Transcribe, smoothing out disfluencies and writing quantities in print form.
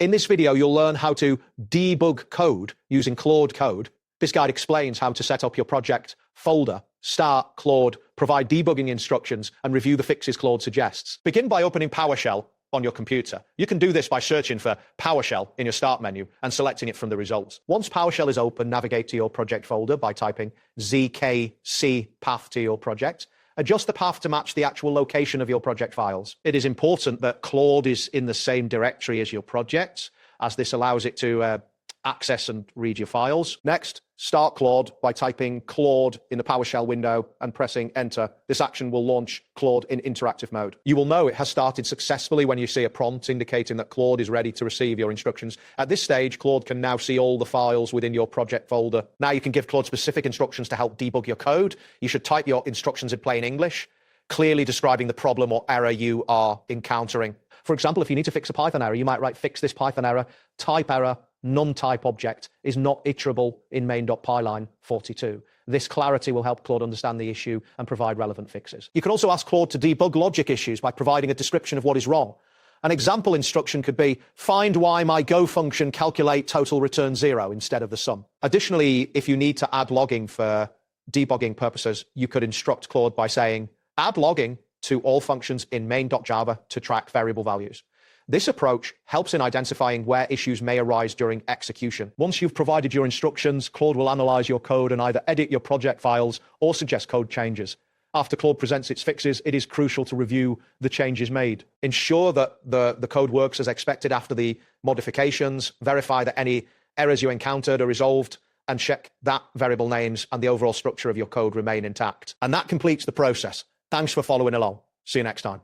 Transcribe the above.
In this video, you'll learn how to debug code using Claude Code. This guide explains how to set up your project folder, start Claude, provide debugging instructions, and review the fixes Claude suggests. Begin by opening PowerShell on your computer. You can do this by searching for PowerShell in your Start menu and selecting it from the results. Once PowerShell is open, navigate to your project folder by typing zkc path to your project. Adjust the path to match the actual location of your project files. It is important that Claude is in the same directory as your projects, as this allows it to access and read your files. Next, start Claude by typing Claude in the PowerShell window and pressing enter. This action will launch Claude in interactive mode. You will know it has started successfully when you see a prompt indicating that Claude is ready to receive your instructions. At this stage, Claude can now see all the files within your project folder. Now you can give Claude specific instructions to help debug your code. You should type your instructions in plain English, clearly describing the problem or error you are encountering. For example, if you need to fix a Python error, you might write fix this Python error, type error, non-type object is not iterable in main.py line 42. This clarity will help Claude understand the issue and provide relevant fixes. You can also ask Claude to debug logic issues by providing a description of what is wrong. An example instruction could be, find why my go function calculate total return 0 instead of the sum. Additionally, if you need to add logging for debugging purposes, you could instruct Claude by saying, add logging to all functions in main.java to track variable values. This approach helps in identifying where issues may arise during execution. Once you've provided your instructions, Claude will analyze your code and either edit your project files or suggest code changes. After Claude presents its fixes, it is crucial to review the changes made. Ensure that the code works as expected after the modifications, verify that any errors you encountered are resolved, and check that variable names and the overall structure of your code remain intact. And that completes the process. Thanks for following along. See you next time.